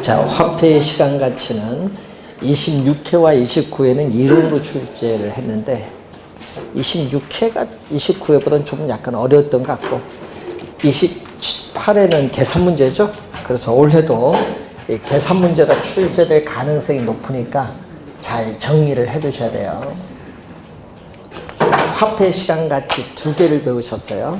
자, 화폐의 시간 가치는 26회와 29회는 이론으로 출제를 했는데 26회가 29회보다는 좀 약간 어려웠던 것 같고 28회는 계산 문제죠. 그래서 올해도 이 계산 문제가 출제될 가능성이 높으니까 잘 정리를 해 두셔야 돼요. 자, 화폐 시간 가치 두 개를 배우셨어요.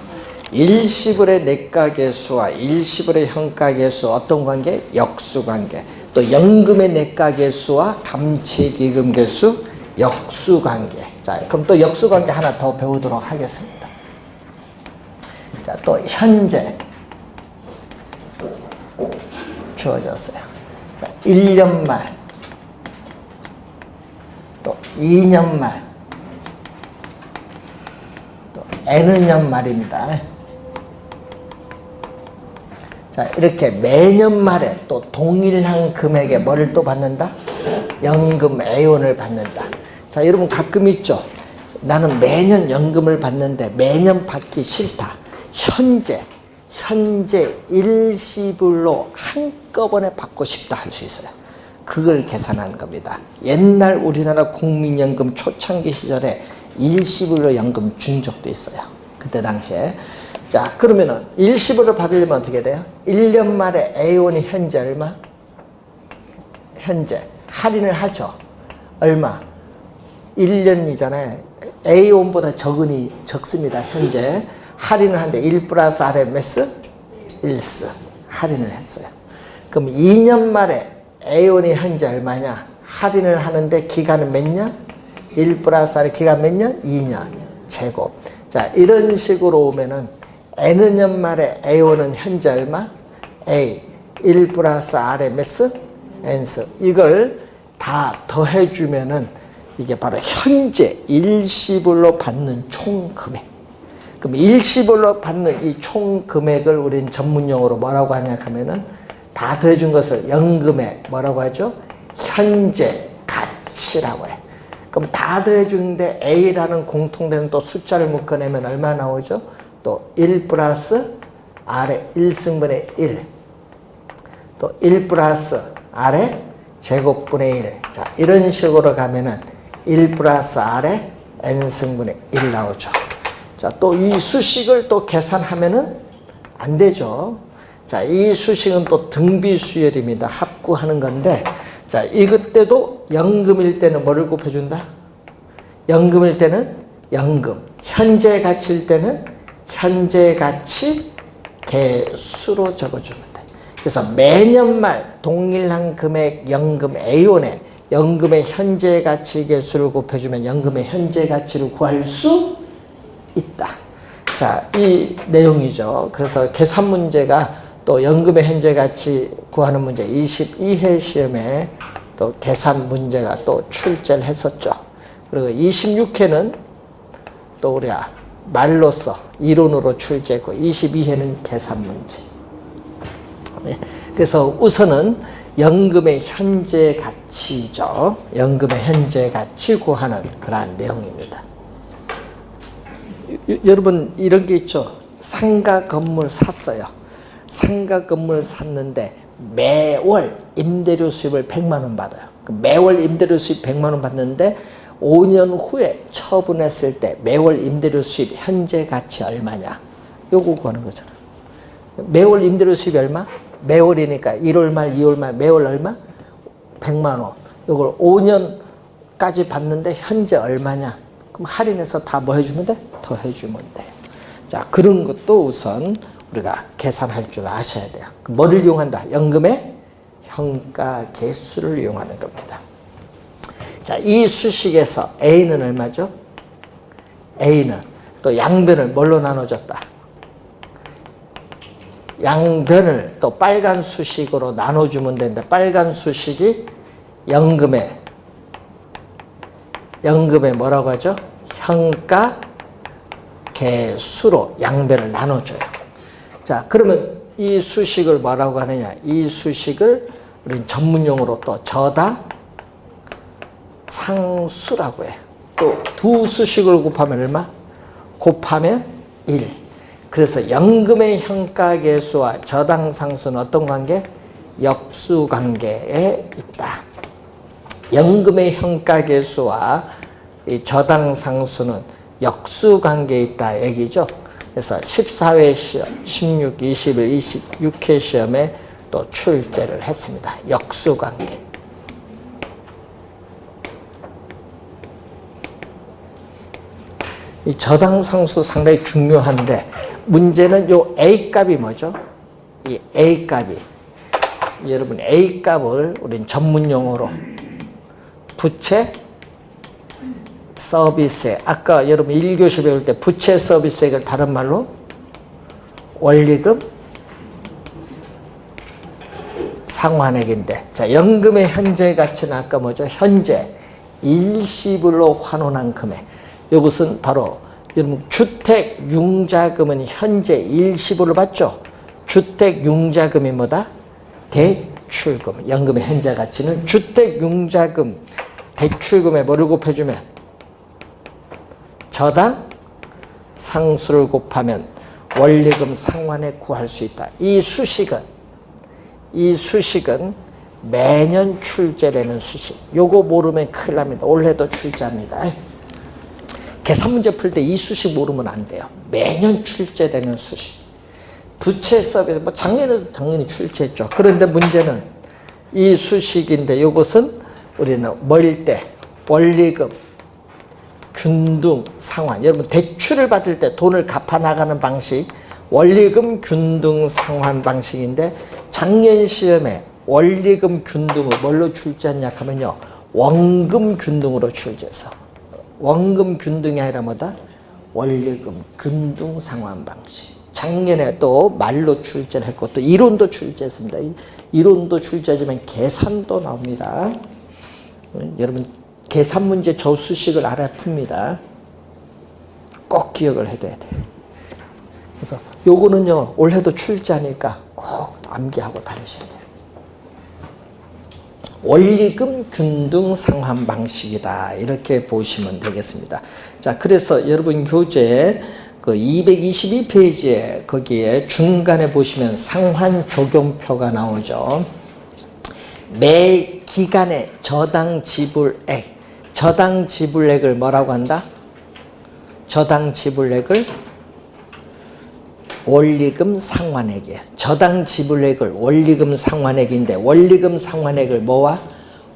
일시불의 내가계수와 일시불의 현가계수 어떤 관계? 역수관계. 또 연금의 내가계수와 감채기금계수 역수관계. 자, 그럼 또 역수관계 하나 더 배우도록 하겠습니다. 자, 또 현재 주어졌어요. 자, 1년 말, 또 2년 말, 또 N년 말입니다. 자, 이렇게 매년 말에 또 동일한 금액의 뭐를 또 받는다? 연금 A원을 받는다. 자, 여러분 가끔 있죠. 나는 매년 연금을 받는데 매년 받기 싫다. 현재 일시불로 한꺼번에 받고 싶다 할 수 있어요. 그걸 계산하는 겁니다. 옛날 우리나라 국민연금 초창기 시절에 일시불로 연금 준 적도 있어요. 그때 당시에. 자, 그러면은 일시불로 받으려면 어떻게 돼요? 1년 말에 A원이 현재 얼마? 현재 할인을 하죠. 얼마? 1년이잖아요. A원보다 적습니다. 현재 할인을 하는데 1 플러스 R에 몇 스? 1스 할인을 했어요. 그럼 2년 말에 A원이 현재 얼마냐? 할인을 하는데 기간은 몇 년? 1 플러스 R의 기간 몇 년? 2년 제곱. 자, 이런 식으로 오면은 N년 말에 A원은 현재 얼마? A 1 플러스 R의 몇 스? N스. 이걸 다 더해주면은 이게 바로 현재 일시불로 받는 총 금액. 그럼 일시불로 받는 이 총 금액을 우리는 전문용어로 뭐라고 하냐 하면은 다 더해준 것을 연금의 뭐라고 하죠? 현재 가치라고 해. 그럼 다 더해주는데 A라는 공통되는 또 숫자를 묶어내면 얼마 나오죠? 또 1 플러스 R의 1승분의 1. 또 1 플러스 R의 제곱분의 1. 자, 이런 식으로 가면은 1 플러스 R의 N승분의 1 나오죠. 자, 또 이 수식을 또 계산하면은 안 되죠. 자, 이 수식은 또 등비수열입니다. 합구하는 건데, 자, 이것 때도 연금일 때는 뭐를 곱해준다? 연금일 때는 연금. 현재 가치일 때는 현재 가치 개수로 적어주면 돼. 그래서 매년 말 동일한 금액 연금 A원에 연금의 현재 가치 개수를 곱해주면 연금의 현재 가치를 구할 수 있다. 자, 이 내용이죠. 그래서 계산 문제가 또 연금의 현재 가치 구하는 문제 22회 시험에 또 계산 문제가 또 출제를 했었죠. 그리고 26회는 또 우리가 말로써 이론으로 출제했고 22회는 계산 문제. 그래서 우선은 연금의 현재 가치죠. 연금의 현재 가치 구하는 그러한 내용입니다. 여러분 이런 게 있죠. 상가 건물 샀어요. 상가 건물 샀는데 매월 임대료 수입을 100만 원 받아요. 매월 임대료 수입 100만 원 받는데 5년 후에 처분했을 때 매월 임대료 수입 현재 가치 얼마냐? 요거 구하는 거잖아. 매월 임대료 수입이 얼마? 매월이니까 1월 말, 2월 말 매월 얼마? 100만 원. 요걸 5년까지 받는데 현재 얼마냐? 그럼 할인해서 다 뭐 해주면 돼? 더 해주면 돼. 자, 그런 것도 우선 우리가 계산할 줄 아셔야 돼요. 뭐를 이용한다? 연금의 현가 개수를 이용하는 겁니다. 자, 이 수식에서 A는 얼마죠? A는 또 양변을 뭘로 나눠줬다? 양변을 또 빨간 수식으로 나눠주면 되는데 빨간 수식이 연금의 뭐라고 하죠? 현가 개수로 양변을 나눠줘요. 자, 그러면 이 수식을 뭐라고 하느냐? 이 수식을 우리는 전문용어로 또 저당 상수라고 해. 또 두 수식을 곱하면 얼마? 곱하면 1. 그래서 연금의 현가계수와 저당상수는 어떤 관계? 역수관계에 있다. 연금의 현가계수와 이 저당상수는 역수관계에 있다 얘기죠. 그래서 14회 시험, 16, 21, 26회 시험에 또 출제를 했습니다. 역수관계. 이 저당상수 상당히 중요한데 문제는 요 A값이 뭐죠? 이 A값이 여러분 A값을 우린 전문용어로 부채 서비스액, 아까 여러분 1교시 배울 때 부채 서비스액을 다른 말로 원리금 상환액인데, 자, 연금의 현재 가치는 아까 뭐죠? 현재 일시불로 환원한 금액. 이것은 바로 여러분 주택 융자금은 현재 일시불로 받죠. 주택 융자금이 뭐다? 대출금. 연금의 현재 가치는 주택 융자금 대출금에 뭐를 곱해주면 저당 상수를 곱하면 원리금 상환액 구할 수 있다. 이 수식은 매년 출제되는 수식. 요거 모르면 큰일 납니다. 올해도 출제합니다. 계산 문제 풀 때 이 수식 모르면 안 돼요. 매년 출제되는 수식. 부채 서비스, 뭐 작년에도 당연히 출제했죠. 그런데 문제는 이 수식인데 이것은 우리는 뭐일 때? 원리금, 균등, 상환. 여러분 대출을 받을 때 돈을 갚아 나가는 방식, 원리금, 균등, 상환 방식인데 작년 시험에 원리금, 균등을 뭘로 출제했냐 하면요. 원금, 균등으로 출제해서. 원금, 균등이 아니라 뭐다? 원리금, 균등, 상환 방식. 작년에 또 말로 출제를 했고 또 이론도 출제했습니다. 이론도 출제하지만 계산도 나옵니다. 여러분 계산 문제 저 수식을 알아야 풉니다. 꼭 기억을 해둬야 돼요. 그래서 요거는요 올해도 출제하니까 꼭 암기하고 다니셔야 돼요. 원리금 균등 상환 방식이다 이렇게 보시면 되겠습니다. 자, 그래서 여러분 교재 그 222페이지에 거기에 중간에 보시면 상환 적용표가 나오죠. 매 기간의 저당 지불액, 저당 지불액을 뭐라고 한다? 저당 지불액을 원리금 상환액이에요. 저당 지불액을 원리금 상환액인데 원리금 상환액을 뭐와?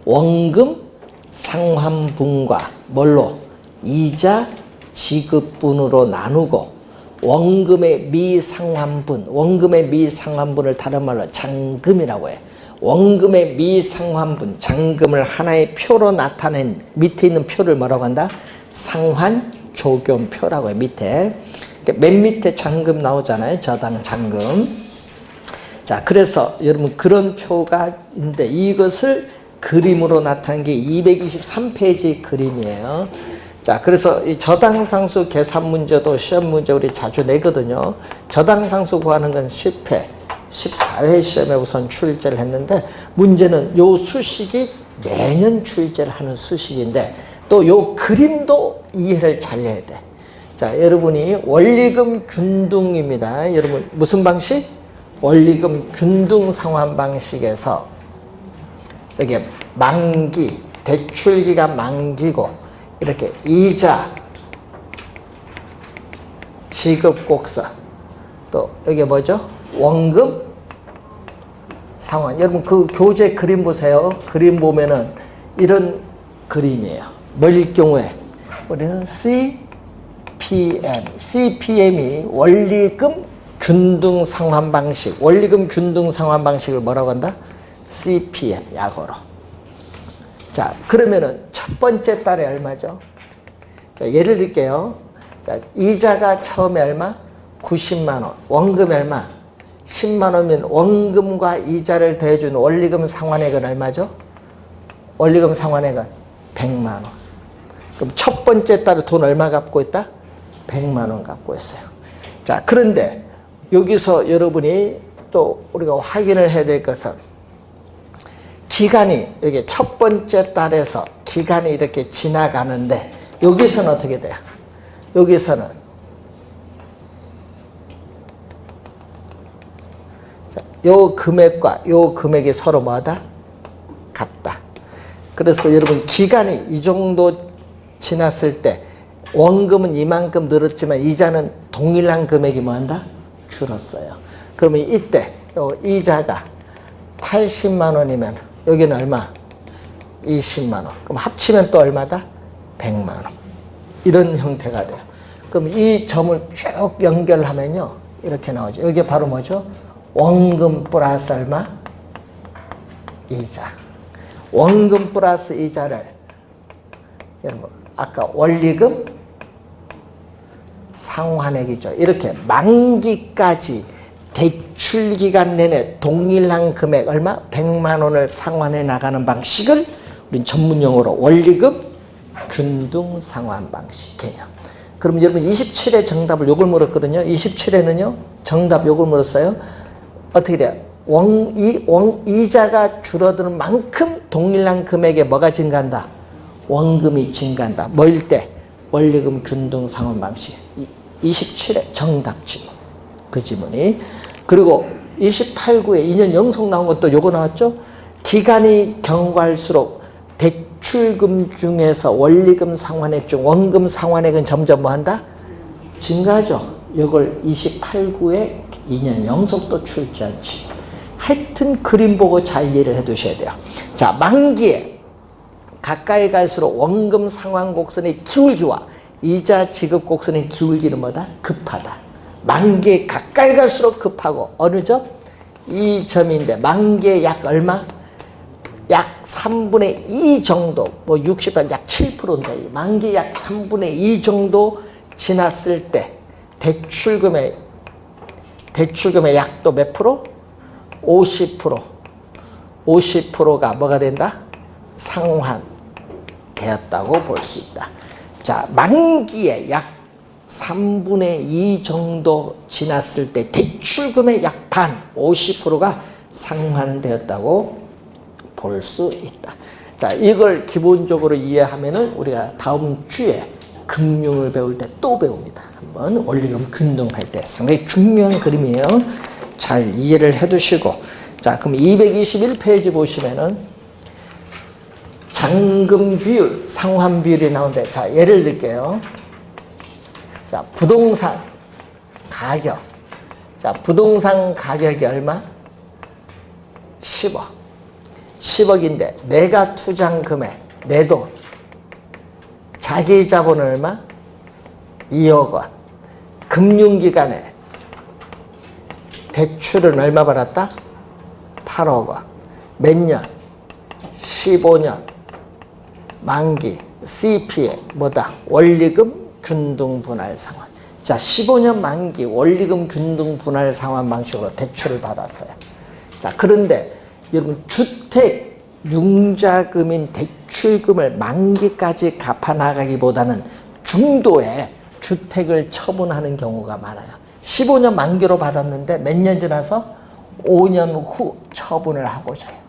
원금 상환분과 뭘로? 이자 지급분으로 나누고 원금의 미상환분, 원금의 미상환분을 다른 말로 잔금이라고 해요. 원금의 미상환분, 잔금을 하나의 표로 나타낸 밑에 있는 표를 뭐라고 한다? 상환조견표라고 해요. 밑에. 맨 밑에 잔금 나오잖아요. 저당 잔금. 자, 그래서 여러분 그런 표가 있는데 이것을 그림으로 나타낸 게 223페이지 그림이에요. 자, 그래서 이 저당상수 계산 문제도 시험 문제 우리 자주 내거든요. 저당상수 구하는 건 10회, 14회 시험에 우선 출제를 했는데 문제는 요 수식이 매년 출제를 하는 수식인데 또 요 그림도 이해를 잘 해야 돼. 자, 여러분이 원리금 균등입니다. 여러분 무슨 방식? 원리금 균등 상환 방식에서 여기 만기, 대출기가 만기고 이렇게 이자, 지급곡선, 또 여기 뭐죠? 원금 상환. 여러분 그 교재 그림 보세요. 그림 보면은 이런 그림이에요. 뭐일 경우에 우리는 CPM이 원리금 균등 상환 방식. 원리금 균등 상환 방식을 뭐라고 한다? CPM, 약어로. 자, 그러면은 첫 번째 달에 얼마죠? 자, 예를 들게요. 자, 이자가 처음에 얼마? 90만 원. 원금 얼마? 10만 원이면 원금과 이자를 더해준 원리금 상환액은 얼마죠? 원리금 상환액은 100만 원. 그럼 첫 번째 달에 돈 얼마 갖고 있다? 100만 원 갖고 있어요. 자, 그런데 여기서 여러분이 또 우리가 확인을 해야 될 것은 기간이 여기 첫 번째 달에서 기간이 이렇게 지나가는데 여기서는 어떻게 돼요? 여기서는 자, 요 금액과 요 금액이 서로 뭐하다? 같다. 그래서 여러분 기간이 이 정도 지났을 때 원금은 이만큼 늘었지만 이자는 동일한 금액이 뭐한다? 줄었어요. 그러면 이때 요 이자가 80만 원이면 여기는 얼마? 20만 원. 그럼 합치면 또 얼마다? 100만 원. 이런 형태가 돼요. 그럼 이 점을 쭉 연결하면요. 이렇게 나오죠. 이게 바로 뭐죠? 원금 플러스 얼마? 이자. 원금 플러스 이자를 여러분 아까 원리금 상환액이죠. 이렇게 만기까지 대출 기간 내내 동일한 금액 얼마? 100만 원을 상환해 나가는 방식을 우린 전문 용어로 원리금 균등 상환 방식 개념. 그럼 여러분 27의 정답을 요걸 물었거든요. 27에는요. 정답 요걸 물었어요. 어떻게 돼요? 이자가 줄어드는 만큼 동일한 금액에 뭐가 증가한다? 원금이 증가한다. 뭐일 때? 원리금 균등 상환 방식. 27의 정답 지문. 그 지문이. 그리고 28, 9에 2년 연속 나온 것도 요거 나왔죠? 기간이 경과할수록 대출금 중에서 원리금 상환액 중 원금 상환액은 점점 뭐한다? 증가하죠. 이걸 28, 9에 2년 연속도 출제한지. 하여튼 그림 보고 잘 이해를 해 두셔야 돼요. 자, 만기에 가까이 갈수록 원금 상환 곡선의 기울기와 이자 지급 곡선의 기울기는 뭐다? 급하다. 만기에 가까이 갈수록 급하고 어느 점? 이 점인데 만기에 약 얼마? 약 3분의 2 정도, 뭐 60한 약 7%인데 만기 약 3분의 2 정도 지났을 때 대출금의 약도 몇 프로? 50%. 50%가 뭐가 된다? 상환되었다고 볼 수 있다. 자, 만기에 약 3분의 2 정도 지났을 때 대출금의 약 반, 50%가 상환되었다고 볼 수 있다. 자, 이걸 기본적으로 이해하면은 우리가 다음 주에 금융을 배울 때 또 배웁니다. 한번 원리금 균등할 때 상당히 중요한 그림이에요. 잘 이해를 해 두시고. 자, 그럼 221페이지 보시면은 잔금 비율, 상환 비율이 나오는데, 자, 예를 들게요. 자, 부동산 가격. 자, 부동산 가격이 얼마? 10억. 10억인데 내가 투자한 금액, 내 돈. 자기 자본은 얼마? 2억 원. 금융기관에 대출은 얼마 받았다? 8억 원. 몇 년? 15년. 만기. CP에 뭐다? 원리금 균등 분할 상환. 자, 15년 만기 원리금 균등 분할 상환 방식으로 대출을 받았어요. 자, 그런데 여러분 주택 융자금인 대출금을 만기까지 갚아 나가기보다는 중도에 주택을 처분하는 경우가 많아요. 15년 만기로 받았는데 몇 년 지나서 5년 후 처분을 하고자 해요.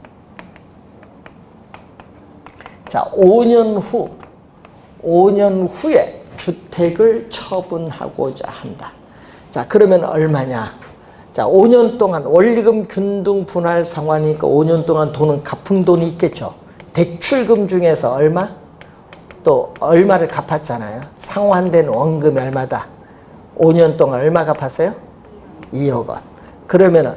자, 5년 후에 주택을 처분하고자 한다. 자, 그러면 얼마냐? 자, 5년 동안 원리금 균등 분할 상환이니까 5년 동안 돈은 갚은 돈이 있겠죠. 대출금 중에서 얼마? 또 얼마를 갚았잖아요. 상환된 원금이 얼마다? 5년 동안 얼마 갚았어요? 2억 원. 그러면은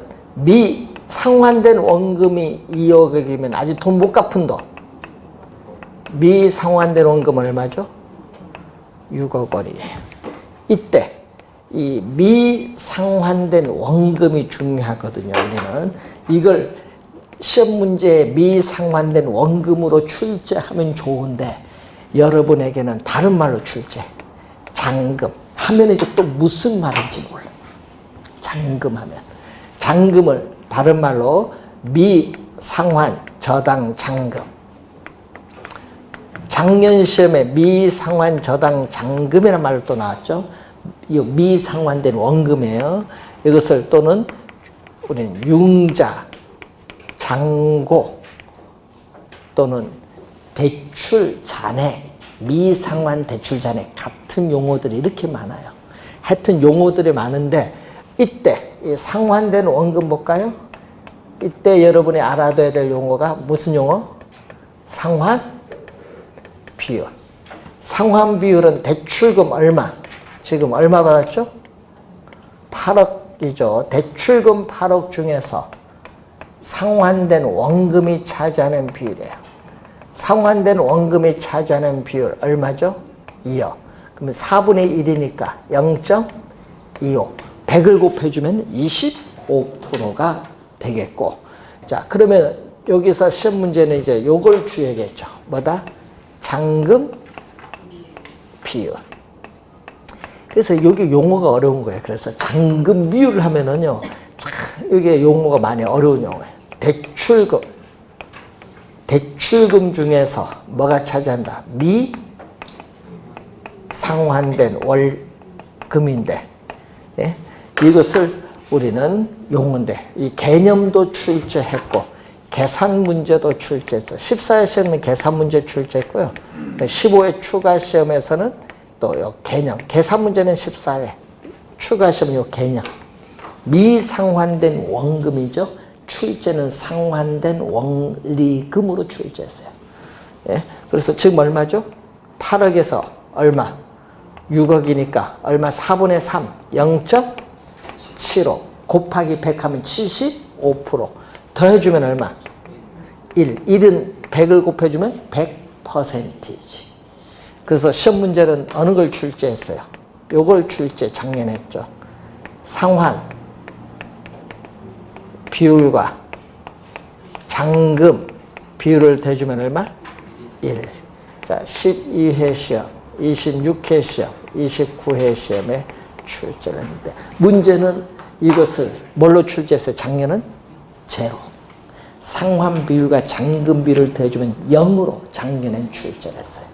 상환된 원금이 2억이면 아직 돈 못 갚은 돈. 미상환된 원금은 얼마죠? 6억 원이에요. 이때 이 미상환된 원금이 중요하거든요. 우리는 이걸 시험 문제에 미상환된 원금으로 출제하면 좋은데 여러분에게는 다른 말로 출제. 잔금 하면 이제 또 무슨 말인지 몰라. 잔금하면 잔금을 다른 말로 미상환 저당 잔금. 작년 시험에 미상환 저당 잔금이라는 말로 또 나왔죠. 이 미상환된 원금이에요. 이것을 또는 우리는 융자, 잔고 또는 대출 잔액, 미상환 대출 잔액 같은 용어들이 이렇게 많아요. 하여튼 용어들이 많은데 이때 이 상환된 원금 볼까요? 이때 여러분이 알아둬야 될 용어가 무슨 용어? 상환 비율. 상환 비율은 대출금 얼마? 지금 얼마 받았죠? 8억이죠. 대출금 8억 중에서 상환된 원금이 차지하는 비율이에요. 상환된 원금이 차지하는 비율 얼마죠? 2억. 그러면 4분의 1이니까 0.25. 100을 곱해주면 25%가 되겠고. 자, 그러면 여기서 시험 문제는 이제 요걸 주의하겠죠. 뭐다? 잔금 비율. 그래서 여기 용어가 어려운 거예요. 그래서 잔금 비율을 하면은요, 이게 용어가 많이 어려운 용어예요. 대출금 중에서 뭐가 차지한다? 미상환된 월금인데, 예? 이것을 우리는 용어인데, 이 개념도 출제했고, 계산 문제도 출제했어. 14회 시험은 계산 문제 출제했고요. 15회 추가 시험에서는 또 요 개념, 계산 문제는 14회, 추가 시험은 요 개념. 미상환된 원금이죠. 출제는 상환된 원리금으로 출제했어요. 예? 그래서 지금 얼마죠? 8억에서 얼마? 6억이니까 얼마? 4분의 3, 0.75 곱하기 100 하면 75%. 더해주면 얼마? 1. 1은 100을 곱해주면 100%이지. 그래서 시험 문제는 어느 걸 출제했어요? 요걸 출제 작년에 했죠. 상환 비율과 잔금 비율을 대주면 얼마? 1. 자, 12회 시험, 26회 시험, 29회 시험에 출제를 했는데, 문제는 이것을 뭘로 출제했어요? 작년은 제로. 상환 비율과 잔금 비율을 대주면 0으로 작년엔 출제를 했어요.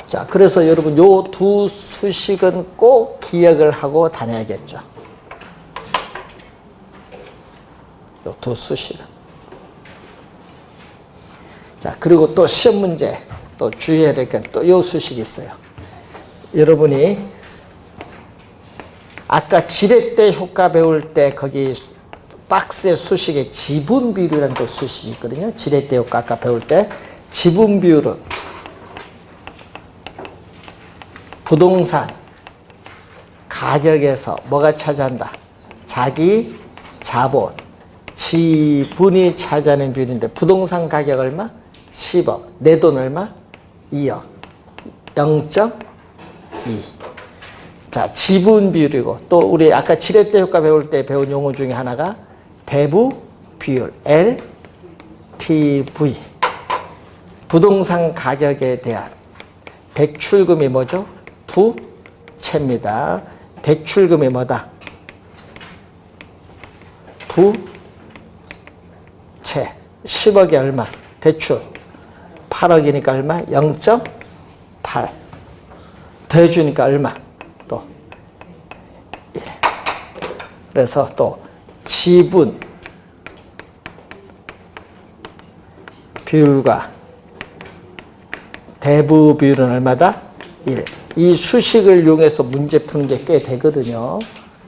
자, 그래서 여러분 요 두 수식은 꼭 기억을 하고 다녀야겠죠. 요 두 수식은. 자, 그리고 또 시험 문제 또 주의해야 될 게 또 요 수식이 있어요. 여러분이 아까 지렛대 효과 배울 때 거기 박스의 수식에 지분 비율이라는 또 수식이 있거든요. 지렛대 효과 아까 배울 때 지분 비율은 부동산 가격에서 뭐가 차지한다? 자기 자본, 지분이 차지하는 비율인데, 부동산 가격 얼마? 10억. 내 돈 얼마? 2억. 0.2. 자, 지분 비율이고, 또 우리 아까 지렛대 효과 배울 때 배운 용어 중에 하나가 대부 비율, LTV. 부동산 가격에 대한 대출금이 뭐죠? 부채입니다. 대출금이 뭐다? 부채. 10억이 얼마? 대출. 8억이니까 얼마? 0.8. 더해주니까 얼마? 또 1. 그래서 또 지분 비율과 대부 비율은 얼마다? 1. 이 수식을 이용해서 문제 푸는 게 꽤 되거든요.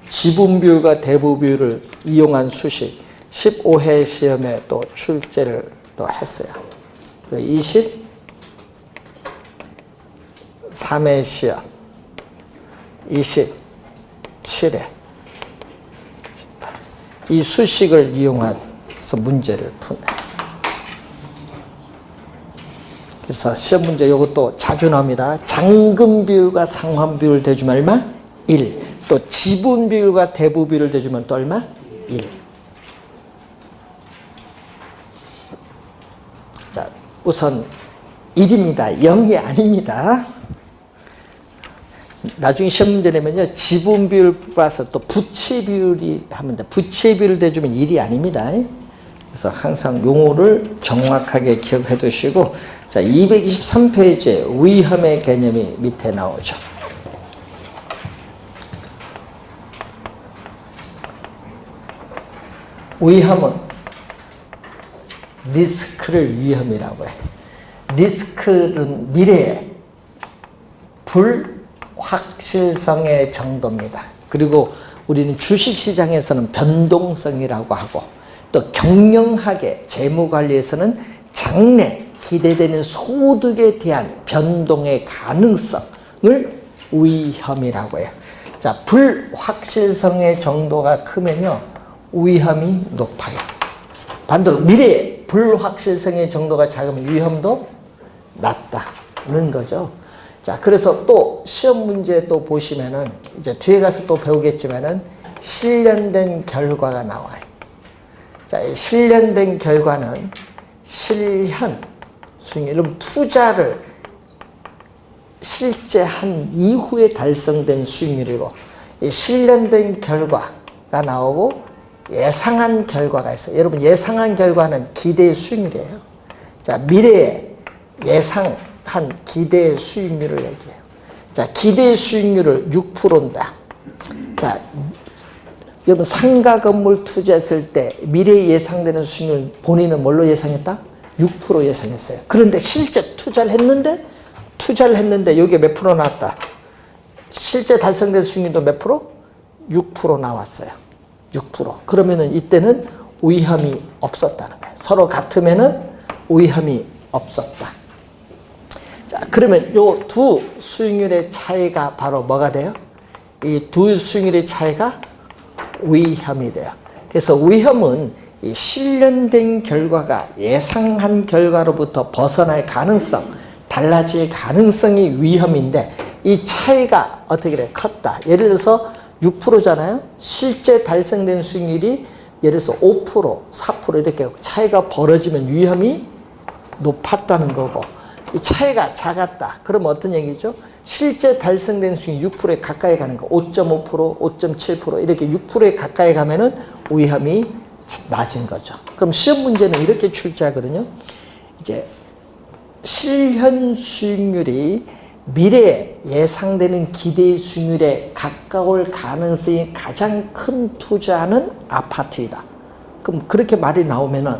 지분 비율과 대부 비율을 이용한 수식 15회 시험에 또 출제를 또 했어요. 23회 시험 27회 이 수식을 이용해서 문제를 푸네. 그래서 시험 문제 이것도 자주 나옵니다. 잔금 비율과 상환 비율 대주면 얼마? 1. 또 지분 비율과 대부 비율을 대주면 또 얼마? 1. 자, 우선 1입니다. 0이 아닙니다. 나중에 시험 문제 내면요, 지분 비율 봐서 또 부채 비율이 하면 돼. 부채 비율을 대주면 1이 아닙니다. 그래서 항상 용어를 정확하게 기억해 두시고, 자, 223페이지에 위험의 개념이 밑에 나오죠. 위험은 리스크를 위험이라고 해. 리스크는 미래의 불확실성의 정도입니다. 그리고 우리는 주식시장에서는 변동성이라고 하고 또 경영학의 재무관리에서는 장래 기대되는 소득에 대한 변동의 가능성을 위험이라고 해요. 자, 불확실성의 정도가 크면요, 위험이 높아요. 반대로 미래의 불확실성의 정도가 작으면 위험도 낮다는 거죠. 자, 그래서 또 시험 문제 또 보시면은 이제 뒤에 가서 또 배우겠지만은 실련된 결과가 나와요. 자, 이 실련된 결과는 실현 수익률, 여러분 투자를 실제 한 이후에 달성된 수익률이고, 이 실련된 결과가 나오고 예상한 결과가 있어요. 여러분 예상한 결과는 기대 수익률이에요. 자, 미래에 예상한 기대 수익률을 얘기해요. 자, 기대 수익률을 6%인다. 자, 여러분 상가 건물 투자했을 때 미래에 예상되는 수익률 본인은 뭘로 예상했다? 6% 예상했어요. 그런데 실제 투자를 했는데 여기에 몇 프로 나왔다? 실제 달성된 수익률도 몇 프로? 6% 나왔어요. 6%. 그러면은 이때는 위험이 없었다는 거예요. 서로 같으면은 위험이 없었다. 자, 그러면 요 두 수익률의 차이가 바로 뭐가 돼요? 이 두 수익률의 차이가 위험이 돼요. 그래서 위험은 이 실현된 결과가 예상한 결과로부터 벗어날 가능성, 달라질 가능성이 위험인데, 이 차이가 어떻게 돼? 컸다. 예를 들어서 6%잖아요. 실제 달성된 수익률이 예를 들어서 5%, 4% 이렇게 차이가 벌어지면 위험이 높았다는 거고, 이 차이가 작았다. 그러면 어떤 얘기죠? 실제 달성된 수익률 6%에 가까이 가는 거, 5.5%, 5.7% 이렇게 6%에 가까이 가면은 위험이 낮은 거죠. 그럼 시험 문제는 이렇게 출제하거든요. 이제 실현 수익률이 미래에 예상되는 기대 수익률에 가까울 가능성이 가장 큰 투자는 아파트이다. 그럼 그렇게 말이 나오면은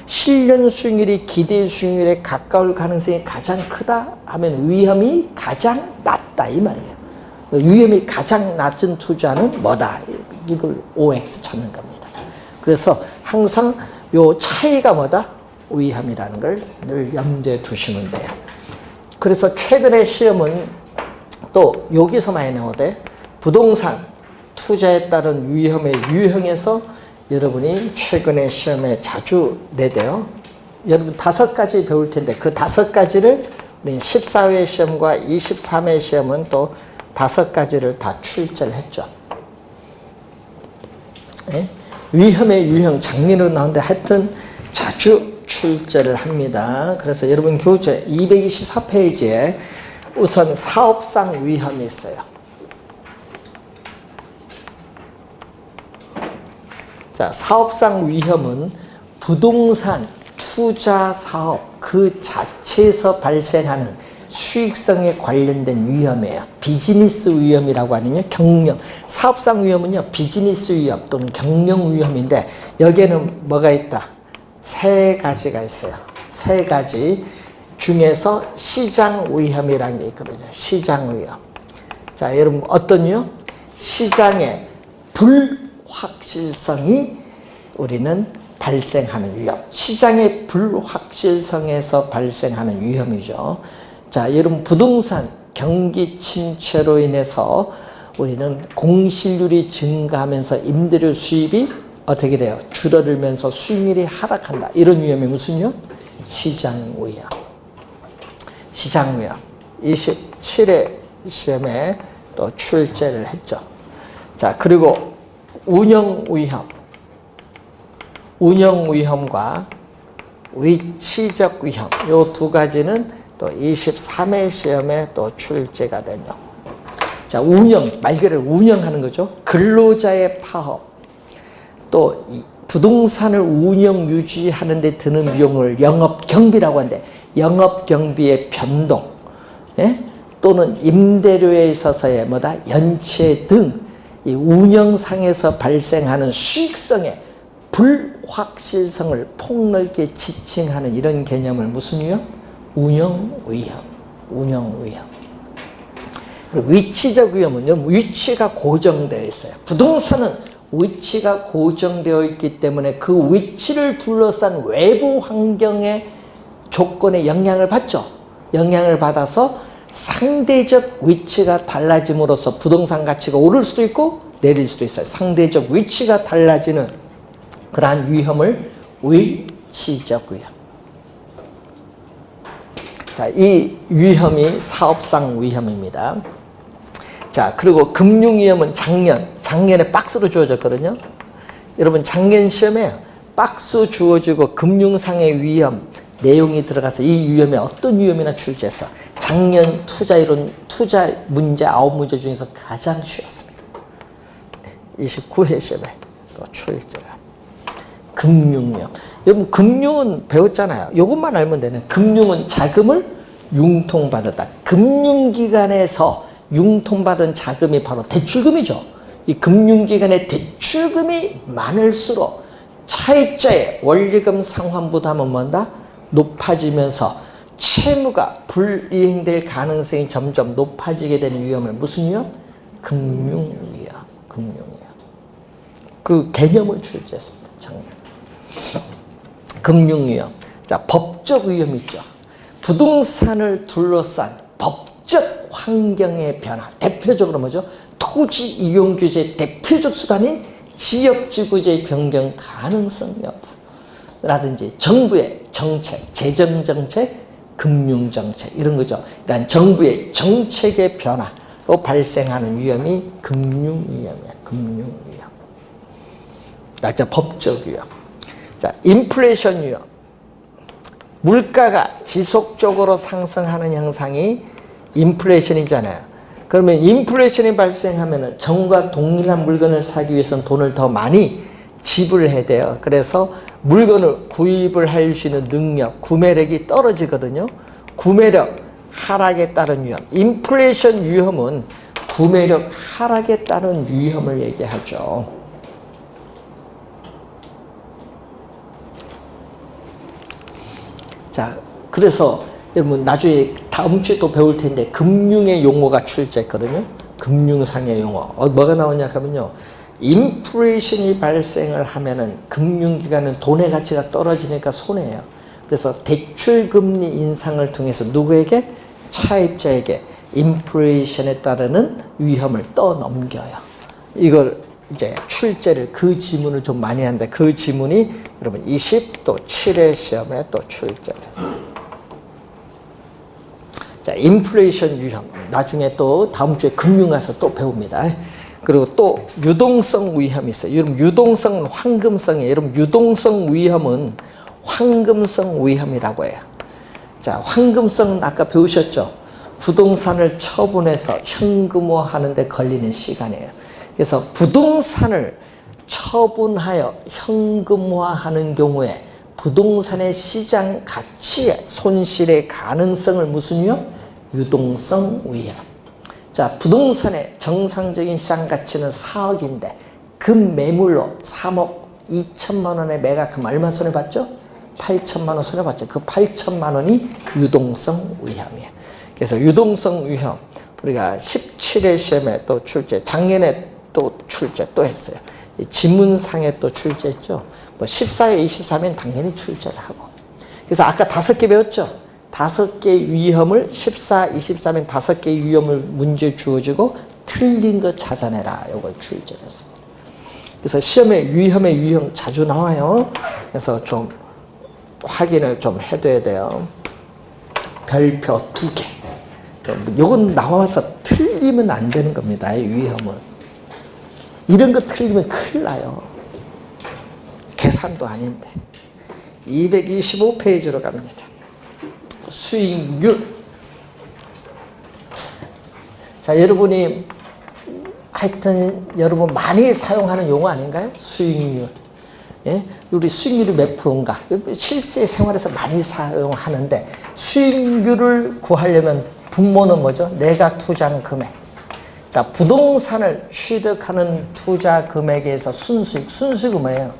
실현 수익률이 기대 수익률에 가까울 가능성이 가장 크다 하면 위험이 가장 낮다 이 말이에요. 위험이 가장 낮은 투자는 뭐다? 이걸 OX 찾는 겁니다. 그래서 항상 요 차이가 뭐다? 위험이라는 걸 늘 염두에 두시면 돼요. 그래서 최근에 시험은 또 여기서 많이 나오대. 부동산 투자에 따른 위험의 유형에서 여러분이 최근에 시험에 자주 내대요. 여러분 5가지 배울 텐데 그 5가지를 우리 14회 시험과 23회 시험은 또 5가지를 다 출제를 했죠. 네? 위험의 유형 장르로 나오는데 하여튼 자주 출제를 합니다. 그래서 여러분 교재 224페이지에 우선 사업상 위험이 있어요. 자, 사업상 위험은 부동산 투자 사업 그 자체에서 발생하는 수익성에 관련된 위험이에요. 비즈니스 위험이라고 하는요. 경영. 사업상 위험은요. 비즈니스 위험 또는 경영 위험인데 여기에는 뭐가 있다? 3가지가 있어요. 3가지 중에서 시장 위험이라는 게 있거든요. 시장 위험. 자, 여러분 어떤 위험? 시장의 불확실성이 우리는 발생하는 위험. 시장의 불확실성에서 발생하는 위험이죠. 자, 여러분 부동산 경기 침체로 인해서 우리는 공실률이 증가하면서 임대료 수입이 어떻게 돼요? 줄어들면서 수익률이 하락한다. 이런 위험이 무슨 위험? 시장 위험. 시장 위험. 27회 시험에 또 출제를 했죠. 자, 그리고 운영 위험. 운영 위험과 위치적 위험. 요 2가지는 또 23회 시험에 또 출제가 되죠. 자, 운영, 말 그대로 운영하는 거죠. 근로자의 파업. 또 부동산을 운영 유지하는 데 드는 비용을 영업경비라고 하는데 영업경비의 변동, 예? 또는 임대료에 있어서의 뭐다? 연체 등 이 운영상에서 발생하는 수익성의 불확실성을 폭넓게 지칭하는 이런 개념을 무슨 위험? 운영 위험. 운영 위험. 그리고 위치적 위험은 위치가 고정되어 있어요. 부동산은 위치가 고정되어 있기 때문에 그 위치를 둘러싼 외부 환경의 조건에 영향을 받죠. 영향을 받아서 상대적 위치가 달라짐으로써 부동산 가치가 오를 수도 있고 내릴 수도 있어요. 상대적 위치가 달라지는 그러한 위험을 위치적 위험. 자, 이 위험이 사업상 위험입니다. 자, 그리고 금융위험은 작년에 박스로 주어졌거든요. 여러분, 작년 시험에 박스 주어지고 금융상의 위험 내용이 들어가서 이 위험에 어떤 위험이나 출제해서 작년 투자이론, 투자 문제 9문제 중에서 가장 쉬웠습니다. 29회 시험에 또 출제를. 금융위험. 여러분, 금융은 배웠잖아요. 이것만 알면 되네. 금융은 자금을 융통받았다. 금융기관에서 융통받은 자금이 바로 대출금이죠. 이 금융기관의 대출금이 많을수록 차입자의 원리금 상환 부담은 뭔다? 높아지면서 채무가 불이행될 가능성이 점점 높아지게 되는 위험을 무슨 위험? 금융위험. 금융위험. 그 개념을 출제했습니다. 작년. 금융위험. 자, 법적 위험이 있죠. 부동산을 둘러싼 법적 환경의 변화. 대표적으로 뭐죠? 토지 이용 규제의 대표적 수단인 지역지구제의 변경 가능성 여부라든지 정부의 정책, 재정정책, 금융정책 이런 거죠. 이런 정부의 정책의 변화로 발생하는 위험이 금융위험이에요. 금융위험. 자, 법적 위험. 자, 인플레이션 위험. 물가가 지속적으로 상승하는 현상이 인플레이션이잖아요. 그러면 인플레이션이 발생하면 전과 동일한 물건을 사기 위해서는 돈을 더 많이 지불해야 돼요. 그래서 물건을 구입을 할 수 있는 능력, 구매력이 떨어지거든요. 구매력 하락에 따른 위험. 인플레이션 위험은 구매력 하락에 따른 위험을 얘기하죠. 자, 그래서 여러분 나중에 다음 주에 또 배울 텐데 금융의 용어가 출제했거든요. 금융상의 용어. 뭐가 나오냐 하면요. 인플레이션이 발생을 하면은 금융기관은 돈의 가치가 떨어지니까 손해예요. 그래서 대출금리 인상을 통해서 누구에게? 차입자에게 인플레이션에 따르는 위험을 떠넘겨요. 이걸 이제 출제를 그 지문을 좀 많이 하는데 그 지문이 여러분 20또 7회 시험에 또 출제를 했어요. 자, 인플레이션 위험. 나중에 또 다음 주에 금융 가서 또 배웁니다. 그리고 또 유동성 위험이 있어요. 여러분 유동성은 황금성이에요. 여러분 유동성 위험은 황금성 위험이라고 해요. 자, 황금성은 아까 배우셨죠? 부동산을 처분해서 현금화하는 데 걸리는 시간이에요. 그래서 부동산을 처분하여 현금화하는 경우에 부동산의 시장 가치의 손실의 가능성을 무슨 위험? 유동성 위험. 자, 부동산의 정상적인 시장 가치는 4억인데 금 매물로 3억 2천만 원에 매각하면 얼마 손해봤죠? 8천만 원 손해봤죠. 그 8천만 원이 유동성 위험이에요. 그래서 유동성 위험 우리가 17회 시험에 또 출제, 작년에 또 출제 또 했어요. 지문상에 또 출제했죠. 뭐 14회, 23회는 당연히 출제를 하고. 그래서 아까 5개 배웠죠. 5개 위험을 14, 23엔 5개 위험을 문제 주어지고 틀린 거 찾아내라. 이걸 출제를 했습니다. 그래서 시험에 위험의 유형 자주 나와요. 그래서 좀 확인을 좀 해둬야 돼요. 별표 2개. 이건 나와서 틀리면 안 되는 겁니다. 이 위험은. 이런 거 틀리면 큰일 나요. 계산도 아닌데. 225페이지로 갑니다. 수익률. 자, 여러분이 하여튼 여러분 많이 사용하는 용어 아닌가요? 수익률. 예? 우리 수익률이 몇 프로인가? 실제 생활에서 많이 사용하는데 수익률을 구하려면 분모는 뭐죠? 내가 투자한 금액. 자, 부동산을 취득하는 투자 금액에서 순수익은 뭐예요?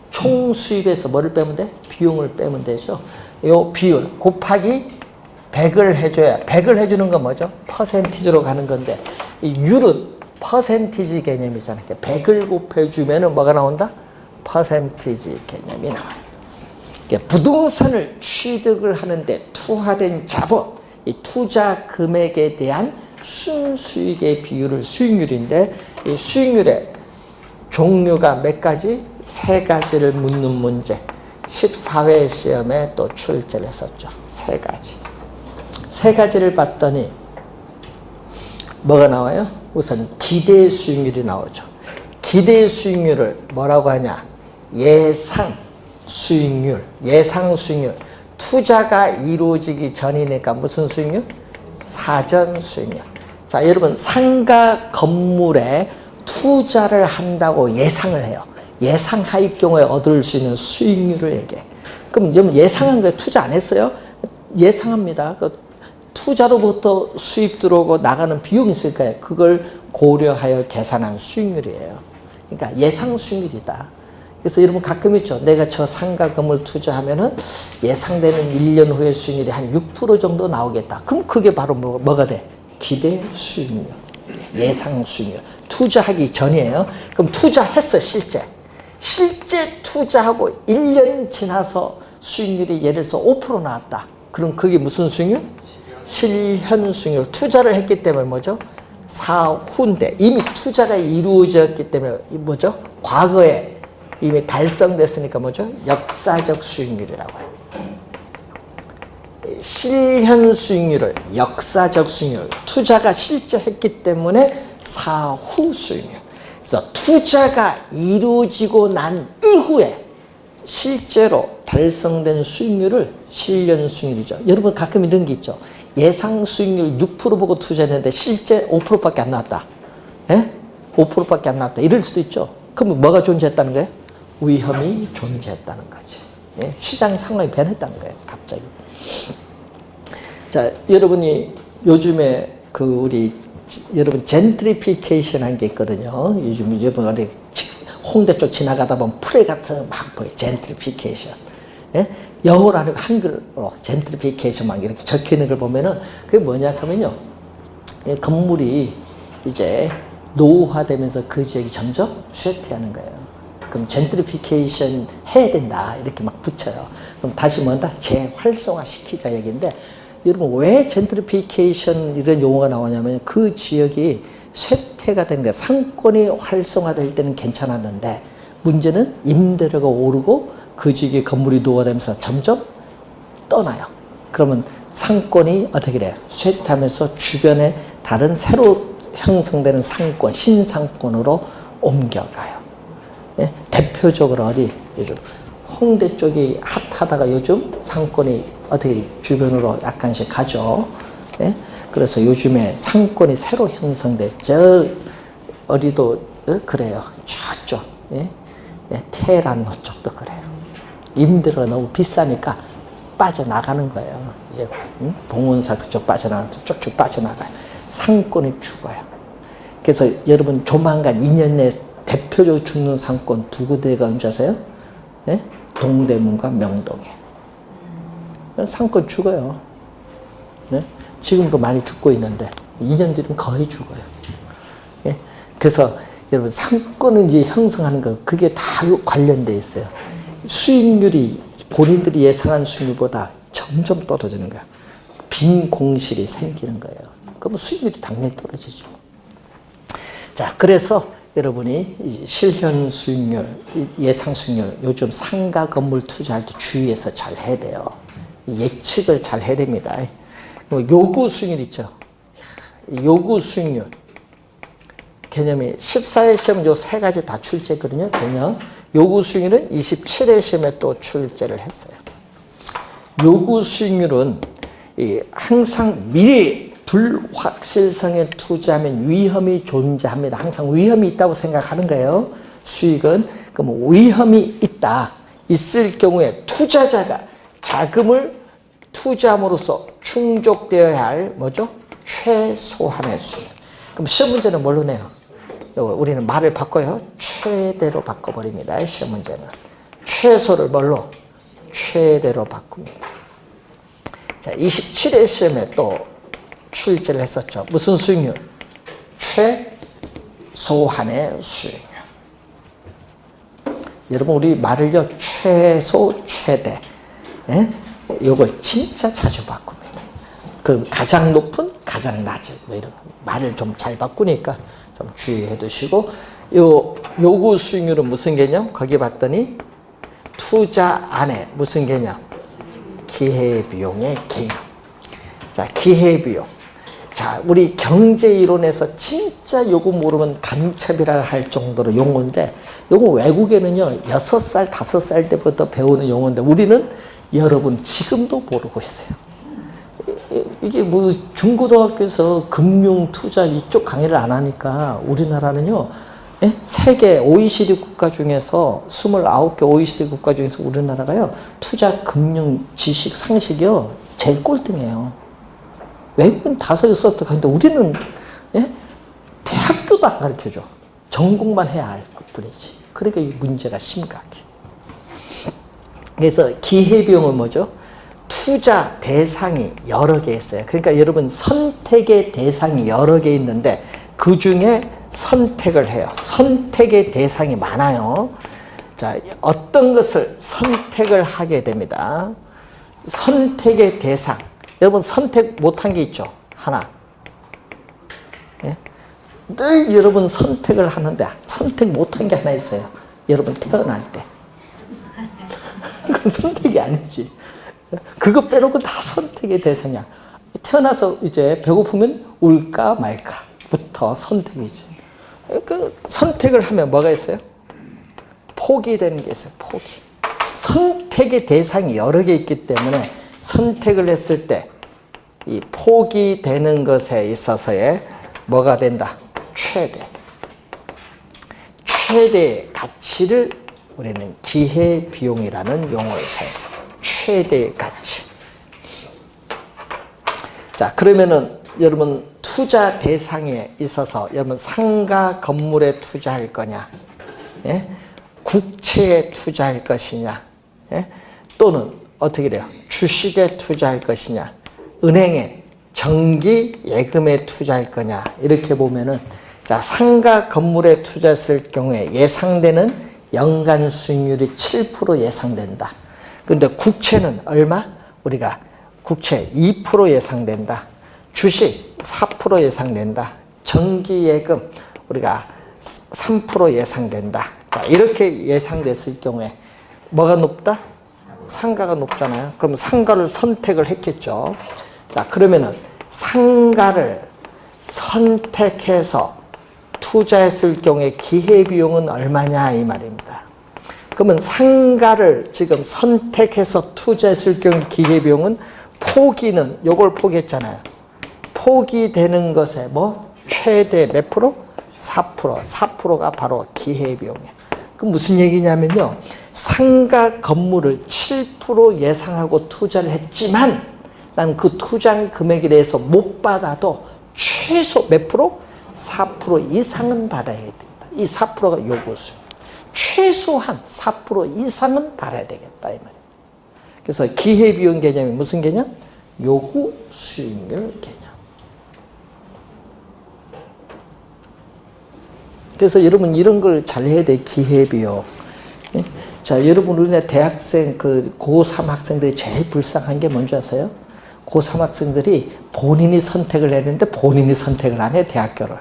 총 수입에서 뭐를 빼면 돼? 비용을 빼면 되죠. 요 비율 곱하기 100을 해줘야 100을 해주는 건 뭐죠? 퍼센티지로 가는 건데 이 율은 퍼센티지 개념이잖아요. 100을 곱해주면 뭐가 나온다? 퍼센티지 개념이 나와요. 부동산을 취득을 하는데 투하된 자본, 이 투자 금액에 대한 순수익의 비율을 수익률인데 이 수익률의 종류가 몇 가지? 3가지를 묻는 문제. 14회 시험에 또 출제를 했었죠. 3가지. 3가지를 봤더니 뭐가 나와요? 우선 기대 수익률이 나오죠. 기대 수익률을 뭐라고 하냐? 예상 수익률. 예상 수익률. 투자가 이루어지기 전이니까 무슨 수익률? 사전 수익률. 자, 여러분 상가 건물에 투자를 한다고 예상을 해요. 예상할 경우에 얻을 수 있는 수익률을 얘기해. 그럼 여러분 예상한 거에 투자 안 했어요? 예상합니다. 그 투자로부터 수입 들어오고 나가는 비용이 있을 거예요. 그걸 고려하여 계산한 수익률이에요. 그러니까 예상 수익률이다. 그래서 여러분 가끔 있죠. 내가 저 상가 건물 투자하면은 예상되는 1년 후의 수익률이 한 6% 정도 나오겠다. 그럼 그게 바로 뭐가 돼? 기대 수익률. 예상 수익률. 투자하기 전이에요. 그럼 투자했어, 실제. 실제 투자하고 1년 지나서 수익률이 예를 들어서 5% 나왔다. 그럼 그게 무슨 수익률? 실현 수익률. 투자를 했기 때문에 뭐죠? 사후인데 이미 투자가 이루어졌기 때문에 뭐죠? 과거에 이미 달성됐으니까 뭐죠? 역사적 수익률이라고 해요. 실현 수익률을 역사적 수익률. 투자가 실제 했기 때문에 사후 수익률. 그래서 투자가 이루어지고 난 이후에 실제로 달성된 수익률을 실현 수익률이죠. 여러분 가끔 이런 게 있죠. 예상 수익률 6% 보고 투자했는데 실제 5%밖에 안 나왔다. 예? 5%밖에 안 나왔다. 이럴 수도 있죠. 그럼 뭐가 존재했다는 거예요? 위험이 존재했다는 거지. 예? 시장 상황이 변했다는 거예요. 갑자기. 자, 여러분이 요즘에 여러분 젠트리피케이션 한 게 있거든요. 요즘 여러분 어디 홍대 쪽 지나가다 보면 프레 같은 막 보여. 젠트리피케이션. 예? 영어로 아니고 한글로 젠트리피케이션 막 이렇게 적혀 있는 걸 보면은 그게 뭐냐 하면요. 건물이 이제 노후화되면서 그 지역이 점점 쇠퇴하는 거예요. 그럼 젠트리피케이션 해야 된다. 이렇게 막 붙여요. 그럼 다시 뭔가 재활성화 시키자 얘기인데 여러분 왜 젠트리피케이션 이런 용어가 나오냐면 그 지역이 쇠퇴가 되는 거예요. 상권이 활성화될 때는 괜찮았는데 문제는 임대료가 오르고 그 지역의 건물이 노후화되면서 점점 떠나요. 그러면 상권이 어떻게 돼요? 쇠퇴하면서 주변에 다른 새로 형성되는 상권, 신상권으로 옮겨가요. 예? 대표적으로 어디 요즘 홍대 쪽이 핫하다가 요즘 상권이 어떻게 주변으로 약간씩 가죠. 예? 그래서 요즘에 상권이 새로 형성돼. 저 어디도 그래요. 저쪽 예? 예, 테헤란 쪽도 그래요. 임대료가 너무 비싸니까 빠져나가는 거예요. 이제 봉은사 그쪽 빠져나가면 쭉쭉 빠져나가요. 상권이 죽어요. 그래서 여러분 조만간 2년 내에 대표적으로 죽는 상권 두 군데가 언제 아세요? 예? 동대문과 명동에. 상권 죽어요. 예? 지금도 많이 죽고 있는데 2년 뒤면 거의 죽어요. 예? 그래서 여러분 상권을 이제 형성하는 거 그게 다 관련돼 있어요. 수익률이 본인들이 예상한 수익률보다 점점 떨어지는 거야. 빈 공실이 생기는 거예요. 그러면 수익률이 당연히 떨어지죠. 자, 그래서 여러분이 실현 수익률, 예상 수익률, 요즘 상가 건물 투자할 때 주의해서 잘 해야 돼요. 예측을 잘 해야 됩니다. 요구 수익률 있죠. 요구 수익률. 개념이 14회 시험 요 3가지 다 출제했거든요. 개념. 요구 수익률은 27회 시험에 또 출제를 했어요. 요구 수익률은 항상 미래 불확실성에 투자하면 위험이 존재합니다. 항상 위험이 있다고 생각하는 거예요. 수익은. 그럼 위험이 있을 경우에 투자자가 자금을 투자함으로써 충족되어야 할 뭐죠? 최소한의 수익. 그럼 시험 문제는 뭘로 내요? 우리는 말을 바꿔요. 최대로 바꿔버립니다. 시험 문제는. 최소를 뭘로? 최대로 바꿉니다. 자, 27회 시험에 또 출제를 했었죠. 무슨 수익률? 최소한의 수익률. 여러분, 우리 말을요, 최소, 최대. 예? 요걸 진짜 자주 바꿉니다. 그 가장 높은, 가장 낮은, 뭐 이런 말을 좀 잘 바꾸니까 좀 주의해 두시고, 요 요구 수익률은 무슨 개념? 거기 봤더니 투자 안에 무슨 개념? 기회비용의 개념. 자, 기회비용. 자, 우리 경제 이론에서 진짜 요거 모르면 간첩이라 할 정도로 용어인데, 요거 외국에는요 6살, 5살 때부터 배우는 용어인데 우리는 여러분 지금도 모르고 있어요. 이게 뭐 중고등학교에서 금융, 투자 이쪽 강의를 안 하니까 우리나라는요, 예? 세계 OECD 국가 중에서 29개 OECD 국가 중에서 우리나라가요 투자, 금융, 지식, 상식이요 제일 꼴등이에요. 외국은 5, 6살부터 가는데 우리는, 예? 대학교도 안 가르쳐줘. 전공만 해야 할 뿐이지. 그러니까 이 문제가 심각해. 그래서 기회비용은 뭐죠? 투자 대상이 여러 개 있어요. 그러니까 여러분 선택의 대상이 여러 개 있는데 그 중에 선택을 해요. 선택의 대상이 많아요. 자, 어떤 것을 선택을 하게 됩니다. 선택의 대상. 여러분 선택 못한 게 있죠? 하나. 예? 늘 여러분 선택을 하는데 선택 못한 게 하나 있어요. 여러분 태어날 때. 그건 선택이 아니지. 그거 빼놓고 다 선택의 대상이야. 태어나서 이제 배고프면 울까 말까부터 선택이지. 그 선택을 하면 뭐가 있어요? 포기되는 게 있어요. 포기. 선택의 대상이 여러 개 있기 때문에 선택을 했을 때 이 포기되는 것에 있어서의 뭐가 된다? 최대의 가치를 우리는 기회비용이라는 용어를 사용해요. 최대의 가치. 자, 그러면은 여러분 투자 대상에 있어서 여러분 상가 건물에 투자할 거냐, 예? 국채에 투자할 것이냐, 예? 또는 어떻게 돼요? 주식에 투자할 것이냐, 은행에 정기 예금에 투자할 거냐, 이렇게 보면은 자, 상가 건물에 투자했을 경우에 예상되는 연간 수익률이 7% 예상된다. 근데 국채는 얼마? 우리가 국채 2% 예상된다. 주식 4% 예상된다. 정기예금 우리가 3% 예상된다. 자, 이렇게 예상됐을 경우에 뭐가 높다? 상가가 높잖아요. 그럼 상가를 선택을 했겠죠. 자, 그러면은 상가를 선택해서 투자했을 경우에 기회비용은 얼마냐 이 말입니다. 그러면 상가를 지금 선택해서 투자했을 경우 기회비용은 포기는 요걸 포기했잖아요. 포기되는 것에 뭐 최대 몇 프로? 4%. 4%가 바로 기회비용이에요. 그럼 무슨 얘기냐면요. 상가 건물을 7% 예상하고 투자를 했지만 난 그 투자 금액에 대해서 못 받아도 최소 몇 프로? 4% 이상은 받아야 됩니다. 이 4%가 요구수. 최소한 4% 이상은 받아야 되겠다 이 말이에요. 그래서 기회비용 개념이 무슨 개념? 요구 수익률 개념. 그래서 여러분 이런 걸 잘 해야 돼. 기회비용. 자, 여러분 우리나라 대학생 그 고3 학생들이 제일 불쌍한 게 뭔지 아세요? 고3 학생들이 본인이 선택을 했는데 본인이 선택을 안 해. 대학교를.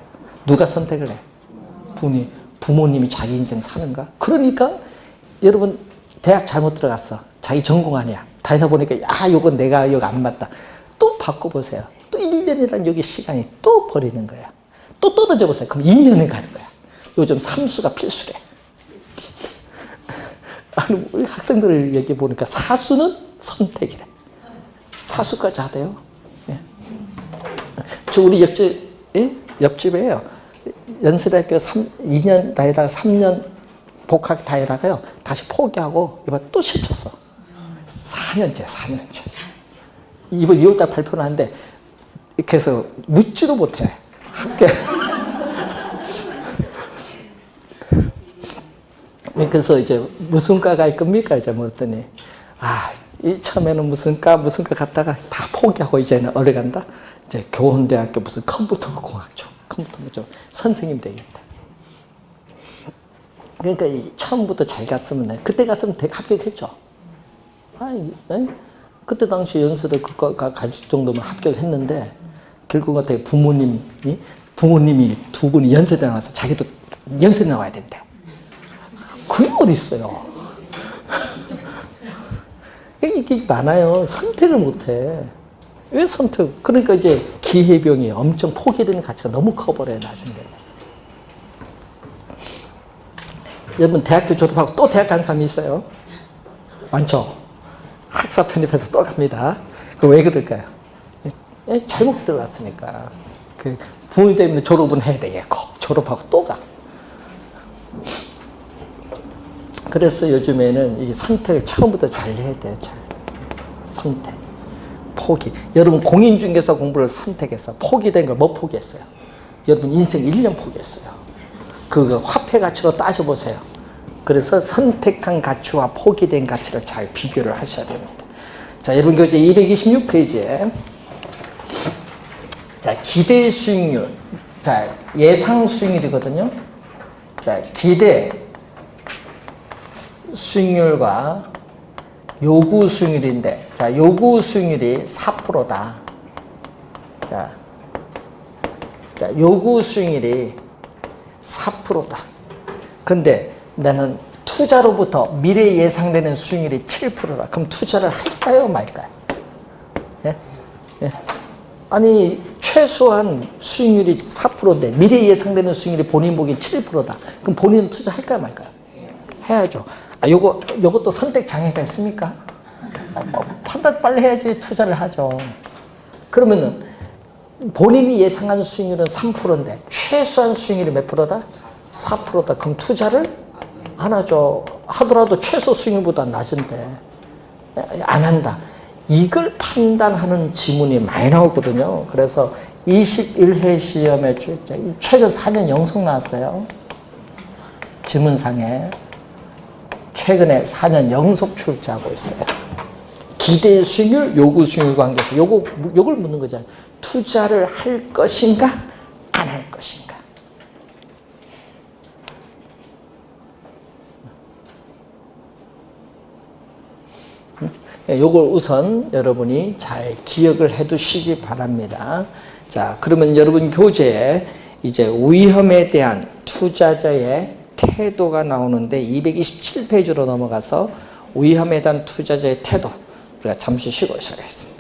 누가 선택을 해? 부모님이 자기 인생 사는가? 그러니까 여러분 대학 잘못 들어갔어. 자기 전공 아니야. 다니다 보니까 요건 내가 여기 안 맞다. 또 바꿔보세요. 또 1년이란 여기 시간이 또 버리는 거야. 또 떨어져 보세요. 그럼 2년이 가는 거야. 요즘 삼수가 필수래. 아니, 우리 학생들을 얘기해 보니까 사수는 선택이래. 사수까지 하대요. 예. 저 우리 옆집에요. 연세대학교 2년 다니다가 3년 복학 다니다가요. 다시 포기하고 이번 또 시켰어. 4년째. 이번 2월달 발표를 하는데 이렇게 해서 묻지도 못해. 학교에. 그래서 이제 무슨 과 갈 겁니까? 이제 물었더니 이 처음에는 무슨 과 갔다가 다 포기하고 이제는 어디 간다? 이제 교원대학교 무슨 컴퓨터 공학 쪽, 선생님 되겠다. 그러니까 처음부터 잘 갔으면 돼. 그때 갔으면 합격했죠. 그때 당시 연세대 그과 가질 정도면 합격했는데 결국 어떻게 부모님이 두 분이 연세대 나와서 자기도 연세대 나와야 된대. 그게 어디 있어요? 이게 많아요. 선택을 못해. 왜 선택? 그러니까 이제 기회비용이 엄청 포기되는 가치가 너무 커버려요, 나중에. 여러분, 대학교 졸업하고 또 대학 간 사람이 있어요? 많죠? 학사 편입해서 또 갑니다. 그 왜 그럴까요? 잘못 들어갔으니까. 그 부모님 때문에 졸업은 해야 되겠고, 졸업하고 또 가. 그래서 요즘에는 이 선택을 처음부터 잘 해야 돼요. 선택. 포기. 여러분 공인중개사 공부를 선택해서 포기된 걸 뭐 포기했어요? 여러분 인생 1년 포기했어요. 그 화폐 가치로 따져보세요. 그래서 선택한 가치와 포기된 가치를 잘 비교를 하셔야 됩니다. 자, 여러분 교재 226페이지에 자, 기대 수익률. 자, 예상 수익률이거든요. 자, 기대 수익률과 요구 수익률인데, 자, 요구 수익률이 4%다. 자, 요구 수익률이 4%다. 근데 나는 투자로부터 미래 예상되는 수익률이 7%다. 그럼 투자를 할까요, 말까요? 예? 예. 아니, 최소한 수익률이 4%인데 미래 예상되는 수익률이 본인 보기 7%다. 그럼 본인은 투자할까요, 말까요? 해야죠. 요것도 선택 장애가 있습니까? 판단 빨리 해야지 투자를 하죠. 그러면은 본인이 예상한 수익률은 3%인데 최소한 수익률이 몇 프로다? 4%다. 그럼 투자를 안 하죠. 하더라도 최소 수익률보다 낮은데 안 한다. 이걸 판단하는 지문이 많이 나오거든요. 그래서 21회 시험에 최근 4년 연속 나왔어요. 지문상에. 최근에 4년 연속 출제하고 있어요. 기대 수익률, 요구 수익률 관계에서 요걸 묻는 거잖아요. 투자를 할 것인가, 안 할 것인가. 요걸 우선 여러분이 잘 기억을 해 두시기 바랍니다. 자, 그러면 여러분 교재에 이제 위험에 대한 투자자의 태도가 나오는데 227페이지로 넘어가서 위험에 대한 투자자의 태도, 우리가 잠시 쉬고 시작하겠습니다.